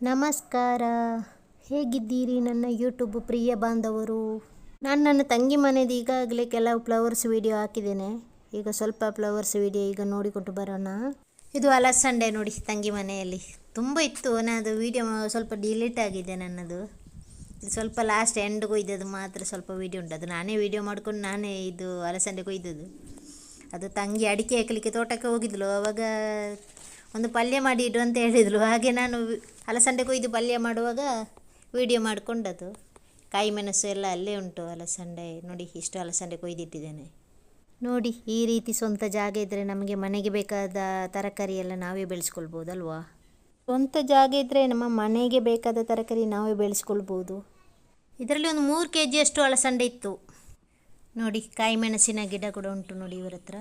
ನಮಸ್ಕಾರ, ಹೇಗಿದ್ದೀರಿ ನನ್ನ ಯೂಟ್ಯೂಬ್ ಪ್ರಿಯ ಬಾಂಧವರು? ನಾನು ನನ್ನ ತಂಗಿ ಮನೆದು ಈಗಾಗಲೇ ಕೆಲವು ಫ್ಲವರ್ಸ್ ವಿಡಿಯೋ ಹಾಕಿದ್ದೇನೆ. ಈಗ ಸ್ವಲ್ಪ ಫ್ಲವರ್ಸ್ ವಿಡಿಯೋ ಈಗ ನೋಡಿಕೊಂಡು ಬರೋಣ. ಇದು ಅಲಸಂಡೆ ನೋಡಿ, ತಂಗಿ ಮನೆಯಲ್ಲಿ ತುಂಬ ಇತ್ತು. ನನ್ನದು ವಿಡಿಯೋ ಸ್ವಲ್ಪ ಡಿಲೀಟ್ ಆಗಿದೆ ನನ್ನದು. ಇದು ಸ್ವಲ್ಪ ಲಾಸ್ಟ್ ಎಂಡ್ ಕೊಯ್ದದ್ದು ಮಾತ್ರ ಸ್ವಲ್ಪ ವಿಡಿಯೋ ಉಂಟು. ಅದು ನಾನೇ ವಿಡಿಯೋ ಮಾಡ್ಕೊಂಡು ನಾನೇ ಇದು ಅಲಸಂಡೆ ಕೊಯ್ದದ್ದು. ಅದು ತಂಗಿ ಅಡಿಕೆ ಹಾಕಲಿಕ್ಕೆ ತೋಟಕ್ಕೆ ಹೋಗಿದ್ಲು, ಆವಾಗ ಒಂದು ಪಲ್ಯ ಮಾಡಿ ಇಡು ಅಂತ ಹೇಳಿದರು. ಹಾಗೆ ನಾನು ಅಲಸಂಡೆ ಕೊಯ್ದು ಪಲ್ಯ ಮಾಡುವಾಗ ವಿಡಿಯೋ ಮಾಡಿಕೊಂಡದ್ದು. ಕಾಯಿ ಮೆಣಸು ಎಲ್ಲ ಅಲ್ಲೇ ಉಂಟು. ಅಲಸಂಡೆ ನೋಡಿ, ಇಷ್ಟು ಅಲಸಂಡೆ ಕೊಯ್ದಿಟ್ಟಿದ್ದೇನೆ ನೋಡಿ. ಈ ರೀತಿ ಸ್ವಂತ ಜಾಗ ಇದ್ದರೆ ನಮಗೆ ಮನೆಗೆ ಬೇಕಾದ ತರಕಾರಿ ಎಲ್ಲ ನಾವೇ ಬೆಳೆಸ್ಕೊಳ್ಬೋದಲ್ವಾ? ಸ್ವಂತ ಜಾಗ ಇದ್ದರೆ ನಮ್ಮ ಮನೆಗೆ ಬೇಕಾದ ತರಕಾರಿ ನಾವೇ ಬೆಳೆಸ್ಕೊಳ್ಬೋದು. ಇದರಲ್ಲಿ ಒಂದು 3 kg ಅಷ್ಟು ಅಲಸಂಡೆ ಇತ್ತು ನೋಡಿ. ಕಾಯಿ ಮೆಣಸಿನ ಗಿಡ ಕೂಡ ಉಂಟು ನೋಡಿ ಇವರ ಹತ್ರ.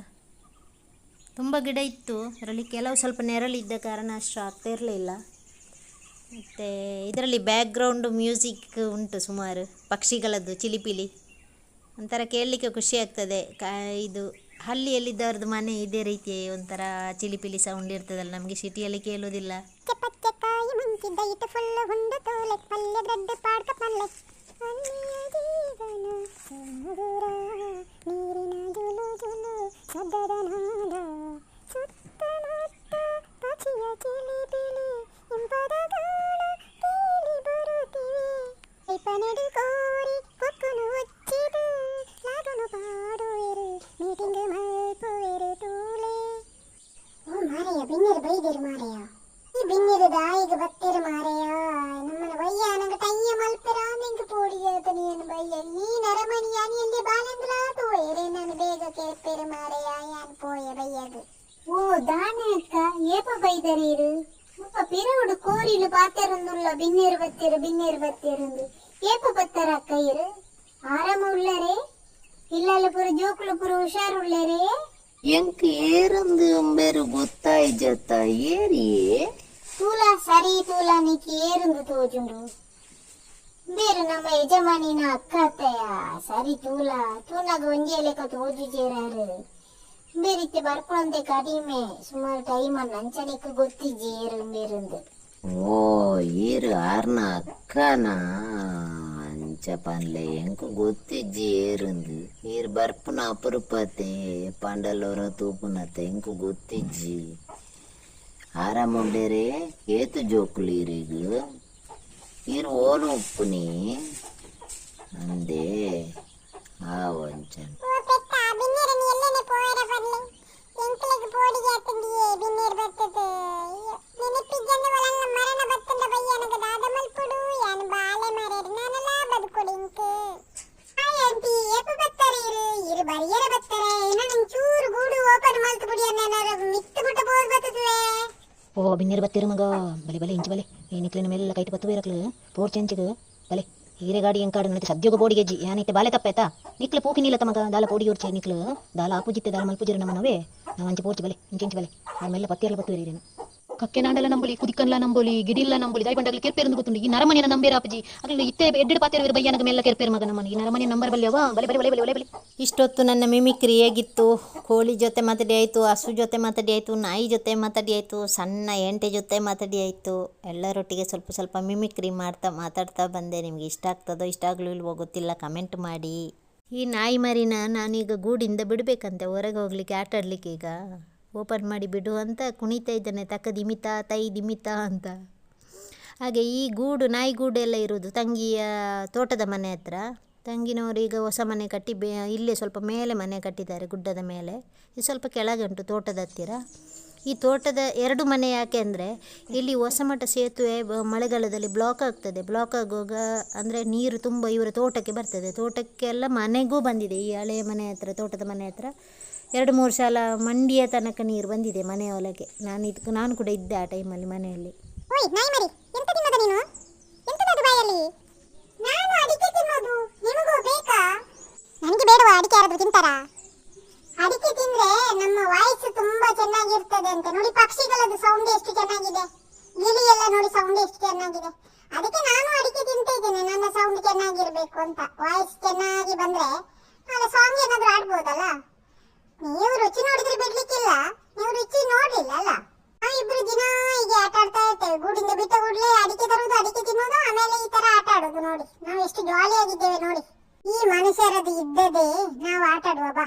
ತುಂಬ ಗಿಡ ಇತ್ತು, ಅದರಲ್ಲಿ ಕೆಲವು ಸ್ವಲ್ಪ ನೆರಳಿದ್ದ ಕಾರಣ ಅಷ್ಟು ಆಗ್ತಾ ಇರಲಿಲ್ಲ. ಮತ್ತು ಇದರಲ್ಲಿ ಬ್ಯಾಕ್ಗ್ರೌಂಡು ಮ್ಯೂಸಿಕ್ ಉಂಟು ಸುಮಾರು, ಪಕ್ಷಿಗಳದ್ದು ಚಿಲಿಪಿಲಿ. ಒಂಥರ ಕೇಳಲಿಕ್ಕೆ ಖುಷಿ ಆಗ್ತದೆ. ಇದು ಹಳ್ಳಿಯಲ್ಲಿದ್ದವ್ರದ್ದು ಮನೆ ಇದೇ ರೀತಿ ಒಂಥರ ಚಿಲಿಪಿಲಿ ಸೌಂಡ್ ಇರ್ತದಲ್ಲ, ನಮಗೆ ಸಿಟಿಯಲ್ಲಿ ಕೇಳೋದಿಲ್ಲ. ఓ దానే అక్క ఏప బైదరీరు ముప్ప పిరవుడు కోరిలు పాతెరుందుల్ల బిన్నేరు బత్తెరుందు ఏప బత్తర అక్క ఇరు ఆరాಮ ಉಳ್ಳರೆ ಇಲ್ಲಲ್ಲ ಪುರ ಜೋಕುಲು ಪುರ ಹುಷಾರುಳ್ಳರೆ ಎಂಕ್ ಏರಂದು ಎಂಬೇರು ಗೊತ್ತಾಯ್ಜತ್ತ ಏರಿಯೇ ತೂಲ ಸರಿ ತೂಲ ನೀಕಿ ಏರಂದು ತೋಜುಂಡು ಬೇರು ನಮ್ಮ ಯಜಮಾನಿನ ಅಕ್ಕ ಅತ್ತಯ್ಯ ಸರಿ ತೂಲ ತೂನಾಗ ಒಂಜೆ ಲೆಕ್ಕ ತೋಜು ಜೇರಾರು ಬೇರಿತ್ತೆ ಬರ್ಕೊಂಡೆ ಕಡಿಮೆ ಸುಮಾರು ಟೈಮ್ ನಂಚನಿಕ್ ಗೊತ್ತಿಜ್ಜಿ ಏರು ಬೇರಂದು. ಓ ಈರು ಆರ್ನ ಅಕ್ಕನ ಅಂಚ ಪನ್ಲೆ ಎಂಕು ಗೊತ್ತಿಜ್ಜಿ ಏರುಂದು ಈರು ಬರ್ಪುನ ಅಪರೂಪತೆ ಪಂಡಲೋರ ತೂಪುನತೆ ಎಂಕು ಗೊತ್ತಿಜ್ಜಿ ಆರಾಮುಂಡೇರೆ ಏತು ಜೋಕುಲು ಈರಿಗು ಈರು ಓನು ಉಪ್ಪುನಿ ಅಂದೆ ಆ ವಂಚನ ಓ ಬಿನ್ನೇರು ಬತ್ತೀರು ಮಗ ಬಲೆ ಬಲೆ ಇಂಚು ಬಲೆ ಏನಿಕ್ಲಿನ ಮೇಲೆಲ್ಲ ಕೈಟ್ ಬತ್ತು ಬೇರಕ್ಲು ಪೋರ್ ಚೆಂಚಿಗೆ ಬಲೆ ಹೀರೆ ಗಾಡಿ ಎಂಕಾಡು ನನಗೆ ಸದ್ಯೋಗ ಬೋಡಿಗೆ ಅಜ್ಜಿ ಏನಿತ್ತೆ ಬಾಲೆ ತಪ್ಪಾಯ್ತಾ ನಿಕ್ಲು ಪೂಕಿ ನೀಲತ್ತ ಮಗ ದಾಲ ಪೋಡಿ ಉಡ್ಚೆ ನಿಕ್ಲು ದಾಲ ಆಪುಜಿತ್ತೆ ದಾಲ ಮಲ್ಪುಜಿರ ನಮ್ಮನವೇ ನಾವು ಅಂಚೆ ಪೋರ್ಚಿ ಬಲೆ ಇಂಚೆಂಚು ಬಲೆ ಆಮೇಲೆ ಪತ್ತಿಯಲ್ಲ ಬತ್ತು ಇರೇನು ಕಕ್ಕೆ ನಾಂಡಲ್ಲ ನಂಬಲಿ ಕುದಿಕನ್ಲ ನಂಬಲಿ ಗಿಡಿಲ್ಲ ನಂಬಲಿ ದಾಯಿ ಬಂಡಾಗಲಿ ಕೆರ್ಪೇರು ಗೊತ್ತುಂಡು ಈ ನರಮನೆಯ ನಂಬೇರ ಅಪ್ಪಜಿ ಅದ್ರಲ್ಲಿ ಇತ್ತೆ ಎಡ್ಡೆಡು ಪಾತಿಯರ ಬಯ್ಯನಗ ಮೇಲೆ ಕೆರ್ಪೇರು ಮಗ ನಮ್ಮನೆ ಈ ನರಮನೆಯ ನಂಬರ್ ಬಲ್ಯವಾ ಬಲೆ ಬಲೆ ಬಲೆ ಬಲೆ ಬಲೆ. ಇಷ್ಟೊತ್ತು ನನ್ನ ಮಿಮಿಕ್ರಿ ಹೇಗಿತ್ತು? ಕೋಳಿ ಜೊತೆ ಮಾತಾಡಿ ಆಯಿತು, ಹಸು ಜೊತೆ ಮಾತಾಡಿ ಆಯಿತು, ನಾಯಿ ಜೊತೆ ಮಾತಾಡಿ ಆಯಿತು, ಸಣ್ಣ ಎಂಟೆ ಜೊತೆ ಮಾತಾಡಿ ಆಯಿತು. ಎಲ್ಲರೊಟ್ಟಿಗೆ ಸ್ವಲ್ಪ ಸ್ವಲ್ಪ ಮಿಮಿಕ್ರಿ ಮಾತಾಡ್ತಾ ಬಂದೆ. ನಿಮಗೆ ಇಷ್ಟ ಆಗ್ತದೋ ಇಷ್ಟ ಆಗಲಿಲ್ವೋ ಗೊತ್ತಿಲ್ಲ, ಕಮೆಂಟ್ ಮಾಡಿ. ಈ ನಾಯಿ ಮರಿನ ನಾನೀಗ ಗೂಡಿಂದ ಬಿಡಬೇಕಂತೆ, ಹೊರಗೆ ಹೋಗ್ಲಿಕ್ಕೆ ಆಟ ಆಡಲಿಕ್ಕೆ. ಈಗ ಓಪನ್ ಮಾಡಿ ಬಿಡು ಅಂತ ಕುಣಿತಾ ಇದ್ದಾನೆ, ತಕ್ಕ ದಿಮಿತ ತೈ ದಿಮಿತ ಅಂತ. ಹಾಗೆ ಈ ಗೂಡು ನಾಯಿ ಗೂಡು ಎಲ್ಲ ಇರೋದು ತಂಗಿಯ ತೋಟದ ಮನೆ ಹತ್ರ. ತಂಗಿನವರು ಈಗ ಹೊಸ ಮನೆ ಕಟ್ಟಿ ಇಲ್ಲೇ ಸ್ವಲ್ಪ ಮೇಲೆ ಮನೆ ಕಟ್ಟಿದ್ದಾರೆ, ಗುಡ್ಡದ ಮೇಲೆ. ಇದು ಸ್ವಲ್ಪ ಕೆಳಗೆ ಉಂಟು ತೋಟದ ಹತ್ತಿರ. ಈ ತೋಟದ 2 ಮನೆ ಯಾಕೆ ಅಂದರೆ ಇಲ್ಲಿ ಹೊಸಮಠ ಸೇತುವೆ ಮಳೆಗಾಲದಲ್ಲಿ ಬ್ಲಾಕ್ ಆಗ್ತದೆ. ಬ್ಲಾಕ್ ಆಗುವಾಗ ಅಂದರೆ ನೀರು ತುಂಬ ಇವರ ತೋಟಕ್ಕೆ ಬರ್ತದೆ. ತೋಟಕ್ಕೆಲ್ಲ ಮನೆಗೂ ಬಂದಿದೆ. ಈ ಹಳೆಯ ಮನೆ ಹತ್ರ, ತೋಟದ ಮನೆ ಹತ್ರ 2-3 ಸಲ ಮಂಡಿಯ ತನಕ ನೀರು ಬಂದಿದೆ ಮನೆಯೊಳಗೆ. ನಾನು ಕೂಡ ಇದ್ದೆ ಆ ಟೈಮಲ್ಲಿ ಮನೆಯಲ್ಲಿ. ನನಗೆ ಬೇಡವಾ ಅಡಿಕೆ? ಯಾರಾದ್ರೂ ತಿಂತಾರಾ? ಅಡಿಕೆ ತಿಂದ್ರೆ ನಮ್ಮ ವಾಯ್ಸ್ ತುಂಬಾ ಚೆನ್ನಾಗಿರ್ತದೆ ಅಂತ ನೋಡಿ. ಪಕ್ಷಿಗಳದ್ದು ಸೌಂಡ್ ಎಷ್ಟು ಚೆನ್ನಾಗಿದೆ, ಗಿಳಿ ಎಲ್ಲ ನೋಡಿ ಸೌಂಡ್ ಎಷ್ಟು ಚೆನ್ನಾಗಿದೆ. ಅದಕ್ಕೆ ನಾನು ಅಡಿಕೆ ತಿಂತಾ ಇದ್ದೇನೆ, ನನ್ನ ಸೌಂಡ್ ಚೆನ್ನಾಗಿರ್ಬೇಕು ಅಂತ. ವಾಯ್ಸ್ ಚೆನ್ನಾಗಿ ಬಂದ್ರೆ ನಾಳೆ ಸಾಂಗ್ ಏನಾದ್ರೂ ಆಡ್ಬೋದಲ್ಲ. ನೀವು ರುಚಿ ನೋಡಿದ್ರೆ ಬಿಡ್ಲಿಕ್ಕಿಲ್ಲ, ನೀವು ರುಚಿ ನೋಡ್ಲಿಲ್ಲ ಅಲ್ಲ. ನಾವಿಬ್ರು ದಿನ ಹೀಗೆ ಆಟ ಆಡ್ತಾ ಇರ್ತೇವೆ. ಗೂಡಿಂದ ಬಿಟ್ಟ ಕೂಡಲೇ ಅಡಿಕೆ ತಿನ್ನೋದು ಅಡಿಕೆ ತಿನ್ನೋದು ಆಮೇಲೆ ಈ ತರ ಆಟ ಆಡೋದು. ನೋಡಿ ನಾವು ಎಷ್ಟು ಜಾಲಿ ಆಗಿದ್ದೇವೆ ನೋಡಿ. ಈ ಮನುಷ್ಯರದು ಇದ್ದದೇ ನಾವು ಆಟ ಆಡುವ ಬಾ.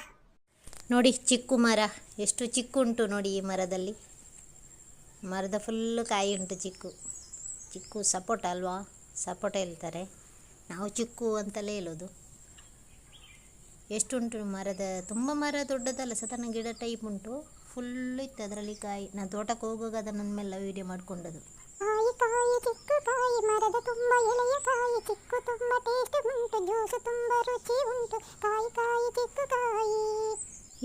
ನೋಡಿ ಚಿಕ್ಕು ಮರ ಎಷ್ಟು ಚಿಕ್ಕು ಉಂಟು ನೋಡಿ. ಈ ಮರದಲ್ಲಿ ಮರದ ಫುಲ್ಲು ಕಾಯಿ ಉಂಟು. ಚಿಕ್ಕು ಚಿಕ್ಕು ಸಪೋಟ ಅಲ್ವಾ, ಸಪೋಟ ಹೇಳ್ತಾರೆ, ನಾವು ಚಿಕ್ಕು ಅಂತಲೇ ಹೇಳೋದು. ಎಷ್ಟುಂಟು ಮರದ, ತುಂಬ ಮರ ದೊಡ್ಡದಲ್ಲ, ಸತನ ಗಿಡ ಟೈಪ್ ಉಂಟು. ಫುಲ್ಲು ಇತ್ತು ಅದರಲ್ಲಿ ಕಾಯಿ. ನಾನು ತೋಟಕ್ಕೆ ಹೋಗುವಾಗ ಅದನ್ನು ನನ್ನೆಲ್ಲ ವೀಡಿಯೋ ಮಾಡಿಕೊಂಡದು. ಕಾಯಿ ಕಾಯಿ ಚಿಕ್ಕು ಕಾಯಿ, ಮರದ ತುಂಬ ಎಳೆಯ ಕಾಯಿ, ಚಿಕ್ಕು ತುಂಬ ಟೇಸ್ಟ್ ಉಂಟು, ಜ್ಯೂಸು ತುಂಬ ರುಚಿ ಉಂಟು, ಕಾಯಿ ಕಾಯಿ ಚಿಕ್ಕು ಕಾಯಿ.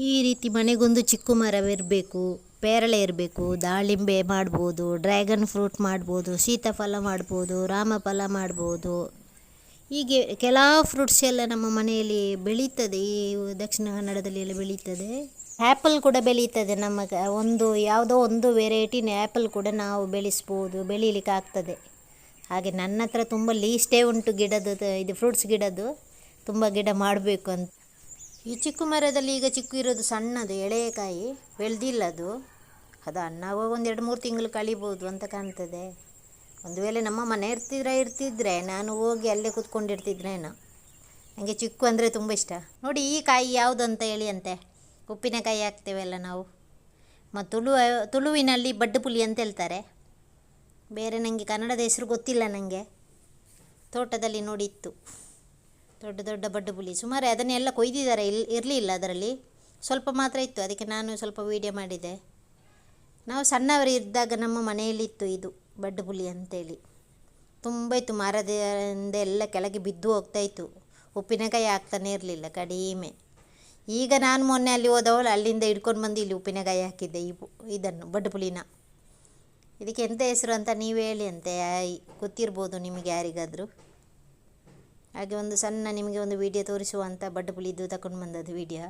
ಈ ರೀತಿ ಮನೆಗೊಂದು ಚಿಕ್ಕು ಮರವಿರಬೇಕು, ಪೇರಳೆ ಇರಬೇಕು, ದಾಳಿಂಬೆ ಮಾಡ್ಬೋದು, ಡ್ರ್ಯಾಗನ್ ಫ್ರೂಟ್ ಮಾಡ್ಬೋದು, ಸೀತಾಫಲ ಮಾಡ್ಬೋದು, ರಾಮಫಲ ಮಾಡ್ಬೋದು. ಹೀಗೆ ಕೆಲವು ಫ್ರೂಟ್ಸ್ ಎಲ್ಲ ನಮ್ಮ ಮನೆಯಲ್ಲಿ ಬೆಳೀತದೆ. ಈ ದಕ್ಷಿಣ ಕನ್ನಡದಲ್ಲಿ ಎಲ್ಲ ಬೆಳೀತದೆ. ಆ್ಯಪಲ್ ಕೂಡ ಬೆಳೀತದೆ. ಒಂದು ಯಾವುದೋ ಒಂದು ವೆರೈಟಿನ ಆ್ಯಪಲ್ ಕೂಡ ನಾವು ಬೆಳೆಸ್ಬೋದು, ಬೆಳೀಲಿಕ್ಕೆ ಆಗ್ತದೆ. ಹಾಗೆ ನನ್ನ ಹತ್ರ ತುಂಬ ಲೀಸ್ಟೇ ಉಂಟು ಗಿಡದ್ದು, ಇದು ಫ್ರೂಟ್ಸ್ ಗಿಡದ್ದು. ತುಂಬ ಗಿಡ ಮಾಡಬೇಕು ಅಂತ. ಈ ಚಿಕ್ಕು ಮರದಲ್ಲಿ ಈಗ ಚಿಕ್ಕು ಇರೋದು ಸಣ್ಣದು ಎಳೆಕಾಯಿ, ಬೆಳೆದಿಲ್ಲ ಅದು. ನಾವು ಒಂದು 2-3 ತಿಂಗಳು ಕಳಿಬೋದು ಅಂತ ಕಾಣ್ತದೆ. ಒಂದು ವೇಳೆ ನಮ್ಮ ಮನೆ ಇರ್ತಿದ್ರೆ ನಾನು ಹೋಗಿ ಅಲ್ಲೇ ಕೂತ್ಕೊಂಡಿರ್ತಿದ್ರೇನೋ. ನನಗೆ ಚಿಕ್ಕು ಅಂದರೆ ತುಂಬ ಇಷ್ಟ. ನೋಡಿ ಈ ಕಾಯಿ ಯಾವುದು ಅಂತ ಹೇಳಿ ಅಂತೆ. ಉಪ್ಪಿನಕಾಯಿ ಹಾಕ್ತೇವೆಲ್ಲ ನಾವು. ಮತ್ತು ತುಳುವಿನಲ್ಲಿ ಬಡ್ಡು ಪುಲಿ ಅಂತ ಹೇಳ್ತಾರೆ. ಬೇರೆ ನನಗೆ ಕನ್ನಡದ ಹೆಸರು ಗೊತ್ತಿಲ್ಲ. ನನಗೆ ತೋಟದಲ್ಲಿ ನೋಡಿ ಇತ್ತು ದೊಡ್ಡ ದೊಡ್ಡ ಬಡ್ಡು ಪುಲಿ. ಸುಮಾರು ಅದನ್ನೆಲ್ಲ ಕೊಯ್ದಿದ್ದಾರೆ. ಇರಲಿಲ್ಲ ಅದರಲ್ಲಿ, ಸ್ವಲ್ಪ ಮಾತ್ರ ಇತ್ತು. ಅದಕ್ಕೆ ನಾನು ಸ್ವಲ್ಪ ವೀಡಿಯೋ ಮಾಡಿದೆ. ನಾವು ಸಣ್ಣವರು ಇದ್ದಾಗ ನಮ್ಮ ಮನೆಯಲ್ಲಿತ್ತು ಇದು ಬಡ್ಡು ಪುಲಿ ಅಂತೇಳಿ. ತುಂಬ ಇತ್ತು. ಮರದಿಂದ ಎಲ್ಲ ಕೆಳಗೆ ಬಿದ್ದು ಹೋಗ್ತಾಯಿತ್ತು. ಉಪ್ಪಿನಕಾಯಿ ಹಾಕ್ತಾನೆ ಇರಲಿಲ್ಲ, ಕಡಿಮೆ. ಈಗ ನಾನು ಮೊನ್ನೆ ಅಲ್ಲಿ ಹೋದವಳು ಅಲ್ಲಿಂದ ಹಿಡ್ಕೊಂಡು ಬಂದು ಇಲ್ಲಿ ಉಪ್ಪಿನಕಾಯಿ ಹಾಕಿದ್ದೆ. ಇದನ್ನು ಬಡ್ಡು ಪುಲಿನ. ಇದಕ್ಕೆ ಎಂಥ ಹೆಸರು ಅಂತ ನೀವು ಹೇಳಿ ಅಂತೆ, ಗೊತ್ತಿರ್ಬೋದು ನಿಮಗೆ ಯಾರಿಗಾದರೂ. ಹಾಗೆ ಒಂದು ಸಣ್ಣ ನಿಮಗೆ ಒಂದು ವಿಡಿಯೋ ತೋರಿಸುವಂಥ ಬಡ್ಡು ಪುಲಿದು ತಗೊಂಡು ಬಂದದ್ದು ವಿಡಿಯೋ.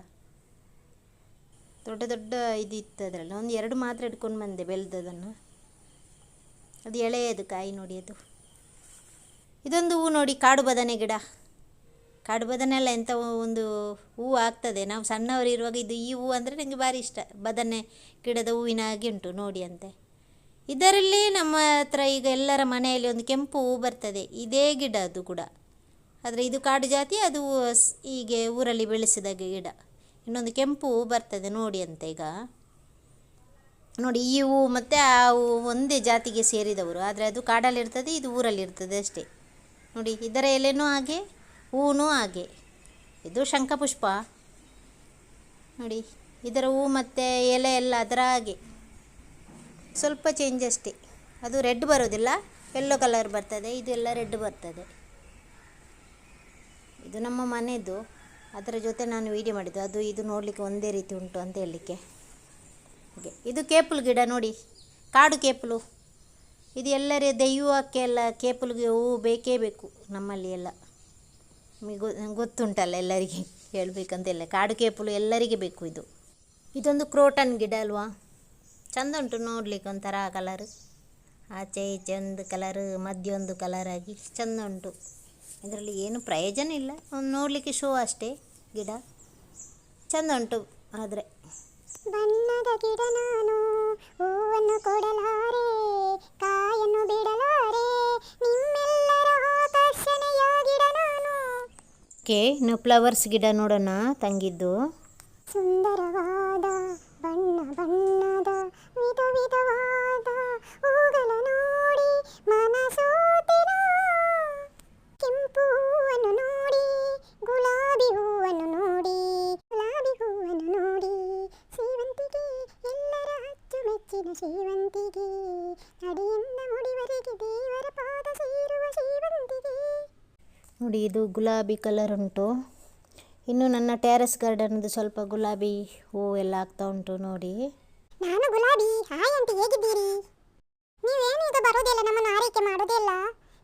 ದೊಡ್ಡ ದೊಡ್ಡ ಇದು ಇತ್ತು ಅದರಲ್ಲಿ. 1-2 ಮಾತ್ರ ಇಟ್ಕೊಂಡು ಬಂದೆ ಬೆಳೆದದನ್ನು. ಅದು ಎಳೆಯದು ಕಾಯಿ ನೋಡಿ ಅದು. ಇದೊಂದು ಹೂವು ನೋಡಿ, ಕಾಡು ಬದನೆ ಗಿಡ. ಕಾಡು ಬದನೆ ಎಲ್ಲ ಎಂಥ ಒಂದು ಹೂವು ಆಗ್ತದೆ. ನಾವು ಸಣ್ಣವರು ಇರುವಾಗ ಈ ಹೂವು ಅಂದರೆ ನನಗೆ ಭಾರಿ ಇಷ್ಟ. ಬದನೆ ಗಿಡದ ಹೂವಿನ ಹಾಗೆ ಉಂಟು ನೋಡಿ ಅಂತೆ. ಇದರಲ್ಲಿ ನಮ್ಮ ಹತ್ರ ಈಗ ಎಲ್ಲರ ಮನೆಯಲ್ಲಿ ಒಂದು ಕೆಂಪು ಹೂವು ಬರ್ತದೆ. ಇದೇ ಗಿಡ ಅದು ಕೂಡ. ಆದರೆ ಇದು ಕಾಡು ಜಾತಿ, ಅದು ಹೀಗೆ ಊರಲ್ಲಿ ಬೆಳೆಸಿದ ಗಿಡ. ಇನ್ನೊಂದು ಕೆಂಪು ಹೂವು ಬರ್ತದೆ ನೋಡಿ ಅಂತೆ. ಈಗ ನೋಡಿ ಈ ಹೂವು ಮತ್ತು ಆ ಹೂವು ಒಂದೇ ಜಾತಿಗೆ ಸೇರಿದವರು. ಆದರೆ ಅದು ಕಾಡಲ್ಲಿರ್ತದೆ, ಇದು ಊರಲ್ಲಿರ್ತದೆ ಅಷ್ಟೇ. ನೋಡಿ ಇದರ ಎಲೆನೂ ಹಾಗೆ, ಹೂವು ಹಾಗೆ. ಇದು ಶಂಖಪುಷ್ಪ ನೋಡಿ. ಇದರ ಹೂವು ಮತ್ತು ಎಲೆ ಎಲ್ಲ ಅದರ ಹಾಗೆ, ಸ್ವಲ್ಪ ಚೇಂಜ್ ಅಷ್ಟೇ. ಅದು ರೆಡ್ ಬರೋದಿಲ್ಲ, ಯೆಲ್ಲೋ ಕಲರ್ ಬರ್ತದೆ. ಇದು ಎಲ್ಲ ರೆಡ್ ಬರ್ತದೆ. ಇದು ನಮ್ಮ ಮನೆಯದು. ಅದರ ಜೊತೆ ನಾನು ವೀಡಿಯೋ ಮಾಡಿದ್ದು. ಅದು ಇದು ನೋಡಲಿಕ್ಕೆ ಒಂದೇ ರೀತಿ ಉಂಟು ಅಂತ ಹೇಳಲಿಕ್ಕೆ. ಹಾಗೆ ಇದು ಕೇಪುಲು ಗಿಡ ನೋಡಿ, ಕಾಡು ಕೇಪುಲು. ಇದು ಎಲ್ಲರ ದೆಯ್ಯಕ್ಕೆ ಎಲ್ಲ ಕೇಪುಲಿಗೆ ಹೂವು ಬೇಕೇ ಬೇಕು ನಮ್ಮಲ್ಲಿ ಎಲ್ಲ. ಗೊತ್ತುಂಟಲ್ಲ ಎಲ್ಲರಿಗೆ, ಹೇಳಬೇಕಂತೆಲ್ಲ. ಕಾಡು ಕೇಪುಲು ಎಲ್ಲರಿಗೆ ಬೇಕು ಇದು. ಇದೊಂದು ಕ್ರೋಟನ್ ಗಿಡ ಅಲ್ವಾ, ಚೆಂದ ಉಂಟು ನೋಡಲಿಕ್ಕೆ. ಒಂಥರ ಕಲರ್, ಆಚೆ ಈಚೆ ಒಂದು ಕಲರ್, ಮಧ್ಯ ಒಂದು ಕಲರ್ ಆಗಿ ಚೆಂದ ಉಂಟು. ಇದರಲ್ಲಿ ಏನು ಪ್ರಯೋಜನ ಇಲ್ಲ, ಒಂದು ನೋಡಲಿಕ್ಕೆ ಶೋ ಅಷ್ಟೇ. ಗಿಡ ಚೆಂದ ಉಂಟು. ಆದರೆ ಬಣ್ಣದ ಗಿಡ ನಾನು, ಹೂವನ್ನು ಕೊಡಲಾರೆ, ಕಾಯನ್ನು ಬಿಡಲಾರೆ, ನಿಮ್ಮೆಲ್ಲರ ಆಕರ್ಷಣೆಯ ಗಿಡ ನಾನು. ಇನ್ನು ಫ್ಲವರ್ಸ್ ಗಿಡ ನೋಡೋಣ ತಂಗಿದ್ದು. ಸುಂದರವಾದ ಬಣ್ಣ ಬಣ್ಣದ ವಿಧ ವಿಧವಾದ ಹೂಗಳ ನೋಡಿ ಮನಸೋತಿನ, ಕೆಂಪು ಹೂವನ್ನು ನೋಡಿ, ಗುಲಾಬಿ ಹೂವನ್ನು ನೋಡಿ, ಗುಲಾಬಿ ಹೂವನ್ನು ನೋಡಿ, ಸೇವಂತಿಗೆ ಎಲ್ಲರ ಅಚ್ಚುಮೆಚ್ಚಿನ ಸೇವಂತಿಗೆ, ಅಡಿಯಿಂದ ಮುಡಿವರೆಗೆ ದೇವರ ಪಾದ ಸೇರುವ ಸೇವಂತಿಗೆ. ನೋಡಿ ಇದು ಗುಲಾಬಿ ಕಲರ್ ಉಂಟು. ಇನ್ನು ನನ್ನ ಟೆರೆಸ್ ಗಾರ್ಡನ್ದು ಸ್ವಲ್ಪ ಗುಲಾಬಿ ಹೂವು ಎಲ್ಲ ಆಗ್ತಾ ಉಂಟು ನೋಡಿ. ನಾನು ಗುಲಾಬಿ. ಹಾಯ್ ಆಂಟಿ, ಹೇಗಿದ್ದೀರಿ? ನೀವೇನು ಈಗ ಬರೋದಿಲ್ಲ, ನಮ್ಮನ್ನು ಆರೈಕೆ ಮಾಡೋದಿಲ್ಲ.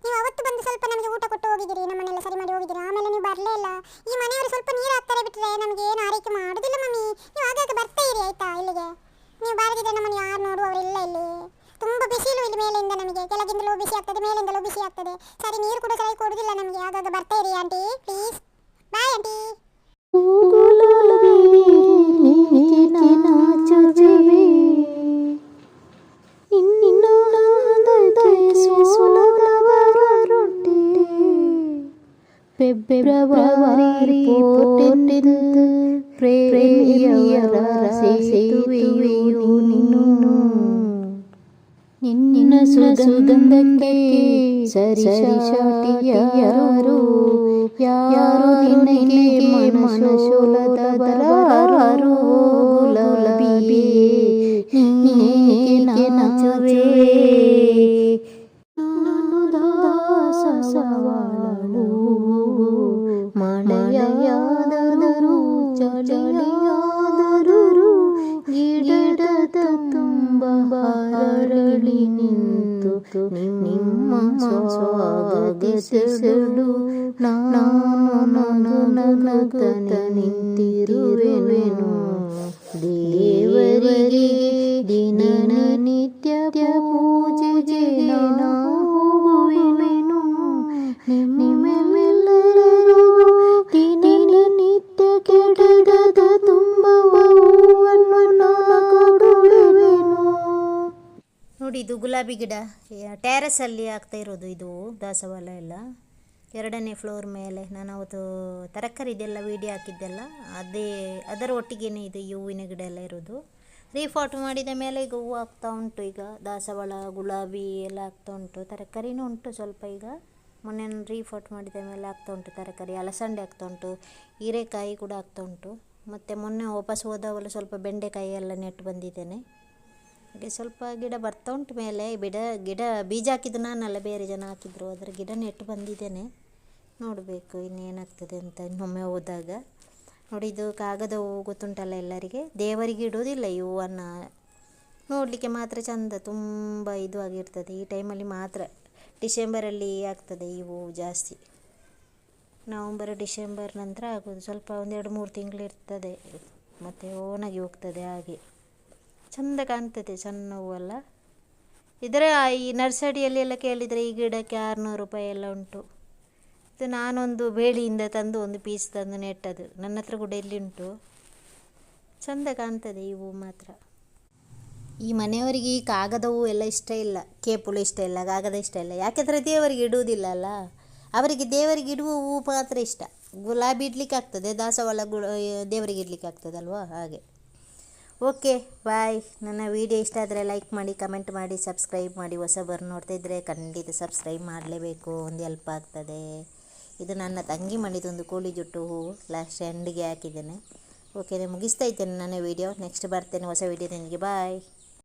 ನೀವು ಅವತ್ತು ಬಂದು ಸ್ವಲ್ಪ ನಮಗೆ ಊಟ ಕೊಟ್ಟು ಹೋಗಿದ್ದೀರಿ, ನಮ್ಮನ್ನೆಲ್ಲ ಸರಿ ಮಾಡಿ ಹೋಗಿದ್ದೀರಿ. ಆಮೇಲೆ ನೀವು ಬರಲೇ ಇಲ್ಲ. ಈ ಮನೆಯವರು ಸ್ವಲ್ಪ ನೀರು ಹಾಕ್ತಾರೆ ಬಿಟ್ಟರೆ ನಮಗೆ ಏನು ಆರೈಕೆ ಮಾಡೋದಿಲ್ಲ ಮಮ್ಮಿ. ನೀವು ಆಗಾಗ ಬರ್ತಾ ಇರಿ ಆಯಿತಾ ಇಲ್ಲಿಗೆ. ನೀವು ಬಾರದಿದ್ದರೆ ನಮ್ಮನ್ನು ಯಾರು ನೋಡುವವರಿಲ್ಲ ಇಲ್ಲಿ. ತುಂಬ ಬಿಸಿಲು ಇಲ್ಲಿ ಮೇಲಿಂದ, ನಮಗೆ ಕೆಳಗಿಂದಲೂ ಬಿಸಿ ಆಗ್ತದೆ, ಮೇಲಿಂದಲೂ ಬಿಸಿ ಆಗ್ತದೆ. ಸರಿ ನೀರು ಕೂಡ ಸರಿ ಕೊಡೋದಿಲ್ಲ ನಮಗೆ. ಆಗಾಗ ಬರ್ತಾ ಇರಿ ಆಂಟಿ, ಪ್ಲೀಸ್. Bye aunty. ನಿನ್ನ ಫೆಬ್ರವರಿ 14 ಪ್ರೇಮಿಯರ ಸೇತುವೆಯು ನೀನು. ನಿನ್ನ ಸುಗಂಧಕ್ಕೆ ಸರಿಸಾಟಿಯಾರು ಯಾರು ನಿನಗೆ ಮನಸೋಲದವರಾರು ಗುಲಾಬಿ ನೀಗೆ ನಾಚುವೆ ನಾನು ದಾಸವಾಳಲು ಮಳೆಯಾದರೂ ಚಳಿಯಾದರೂ ಗಿಡದ ತುಂಬ ಹರಳಿ ನಿಂತು ನಿಮ್ಮ ಸ್ವಾಗತಿಸಲು ನಾನು ನಗುತ್ತ ನಿಂತಿರುವೆನು. ದೇವರಿಗೆ ದಿನನಿತ್ಯ ಪೂಜೆಗೆ ಹೋಗುವೆನು. ನಿಮ್ಮೆಲ್ಲರಿಗೂ ದಿನನಿತ್ಯ ಗಿಡದ ತುಂಬ ಹೂವನ್ನು ಕೊಡುವೆನು. ನೋಡಿ, ಇದು ಗುಲಾಬಿ ಗಿಡ ಟೆರೆಸಲ್ಲಿ ಆಗ್ತಾ ಇರೋದು. ಇದು ದಾಸವಾಳ ಎಲ್ಲ 2ನೇ ಫ್ಲೋರ್ ಮೇಲೆ. ನಾನು ಅವತ್ತು ತರಕಾರಿದೆಲ್ಲ ವೀಡಿಯೋ ಹಾಕಿದ್ದೆಲ್ಲ ಅದರ ಒಟ್ಟಿಗೆನೇ ಇದು ಈ ಹೂವಿನ ಗಿಡ ಎಲ್ಲ ಇರೋದು. ರೀಫಾಟ್ ಮಾಡಿದ ಮೇಲೆ ಈಗ ಹೂವು ಆಗ್ತಾ ಉಂಟು. ಈಗ ದಾಸವಾಳ ಗುಲಾಬಿ ಎಲ್ಲ ಆಗ್ತಾ ಉಂಟು. ತರಕಾರಿನೂ ಉಂಟು ಸ್ವಲ್ಪ. ಈಗ ಮೊನ್ನೆ ರೀಫಾಟ್ ಮಾಡಿದ ಮೇಲೆ ಆಗ್ತಾ ಉಂಟು ತರಕಾರಿ. ಅಲಸಂಡೆ ಆಗ್ತಾ ಉಂಟು, ಹೀರೆಕಾಯಿ ಕೂಡ ಆಗ್ತಾ ಉಂಟು. ಮತ್ತು ಮೊನ್ನೆ ವಾಪಸ್ ಹೋದವಲ್ಲ ಸ್ವಲ್ಪ ಬೆಂಡೆಕಾಯಿ ಎಲ್ಲ ನೆಟ್ಟು ಬಂದಿದ್ದೇನೆ. ಹಾಗೆ ಸ್ವಲ್ಪ ಗಿಡ ಬರ್ತಾ ಉಂಟು ಮೇಲೆ. ಗಿಡ ಬೀಜ ಹಾಕಿದ್ದು ನಾನಲ್ಲ, ಬೇರೆ ಜನ ಹಾಕಿದ್ರು. ಅದರ ಗಿಡ ನೆಟ್ಟು ಬಂದಿದ್ದೇನೆ. ನೋಡಬೇಕು ಇನ್ನೇನಾಗ್ತದೆ ಅಂತ ಇನ್ನೊಮ್ಮೆ ಹೋದಾಗ. ನೋಡಿ, ಇದು ಕಾಗದ ಹೂವು ಗೊತ್ತುಂಟಲ್ಲ ಎಲ್ಲರಿಗೆ. ದೇವರಿಗೆ ಇಡೋದಿಲ್ಲ ಈ ಹೂವನ್ನು, ನೋಡಲಿಕ್ಕೆ ಮಾತ್ರ ಚಂದ, ತುಂಬ ಇದು ಆಗಿರ್ತದೆ. ಈ ಟೈಮಲ್ಲಿ ಮಾತ್ರ, ಡಿಸೆಂಬರಲ್ಲಿ ಆಗ್ತದೆ ಈ ಹೂವು ಜಾಸ್ತಿ. ನವಂಬರ್ ಡಿಸೆಂಬರ್ ನಂತರ ಆಗೋದು. ಸ್ವಲ್ಪ 1-2-3 ತಿಂಗಳು ಇರ್ತದೆ, ಮತ್ತು ಒಣಗಿ ಹೋಗ್ತದೆ. ಹಾಗೆ ಚಂದ ಕಾಣ್ತದೆ, ಸಣ್ಣ ಹೂವಲ್ಲ. ಇದರ ಈ ನರ್ಸರಿಯಲ್ಲಿ ಎಲ್ಲ ಕೇಳಿದರೆ ಈ ಗಿಡಕ್ಕೆ 600 ರೂಪಾಯಿ ಎಲ್ಲ ಉಂಟು. ಇದು ನಾನೊಂದು ಬೇಲಿಯಿಂದ ತಂದು ಒಂದು ಪೀಸ್ ತಂದು ನೆಟ್ಟದು. ನನ್ನ ಹತ್ರ ಕೂಡ ಇಲ್ಲಿ ಉಂಟು. ಚಂದ ಕಾಣ್ತದೆ ಈ ಹೂವು ಮಾತ್ರ. ಈ ಮನೆಯವರಿಗೆ ಈ ಕಾಗದ ಹೂವು ಎಲ್ಲ ಇಷ್ಟ ಇಲ್ಲ, ಕೇಪುಳು ಇಷ್ಟ ಇಲ್ಲ, ಕಾಗದ ಇಷ್ಟ ಇಲ್ಲ. ಯಾಕೆಂದರೆ ದೇವರಿಗೆ ಇಡುವುದಿಲ್ಲ ಅಲ್ಲ. ಅವರಿಗೆ ದೇವರಿಗೆ ಇಡುವ ಹೂವು ಮಾತ್ರ ಇಷ್ಟ. ಗುಲಾಬಿ ಇಡ್ಲಿಕ್ಕೆ ಆಗ್ತದೆ, ದಾಸವಾಳ ದೇವರಿಗೆ ಇಡ್ಲಿಕ್ಕೆ ಆಗ್ತದಲ್ವಾ, ಹಾಗೆ. ಓಕೆ, ಬಾಯ್. ನನ್ನ ವಿಡಿಯೋ ಇಷ್ಟ ಆದರೆ ಲೈಕ್ ಮಾಡಿ, ಕಮೆಂಟ್ ಮಾಡಿ, ಸಬ್ಸ್ಕ್ರೈಬ್ ಮಾಡಿ. ಹೊಸಬರು ನೋಡ್ತಾ ಇದ್ದರೆ ಖಂಡಿತ ಸಬ್ಸ್ಕ್ರೈಬ್ ಮಾಡಲೇಬೇಕು, ಒಂದು ಹೆಲ್ಪ್ ಆಗ್ತದೆ. ಇದು ನನ್ನ ತಂಗಿ ಮಾಡಿದೊಂದು ಕೋಳಿ ಜುಟ್ಟು ಹೂವು, ಲಾಸ್ಟ್ ಎಂಡಿಗೆ ಹಾಕಿದ್ದೇನೆ. ಓಕೆ, ಮುಗಿಸ್ತಾ ಇದ್ದೇನೆ ನನ್ನ ವಿಡಿಯೋ. ನೆಕ್ಸ್ಟ್ ಬರ್ತೇನೆ ಹೊಸ ವಿಡಿಯೋದೊಂದಿಗೆ. ಬಾಯ್.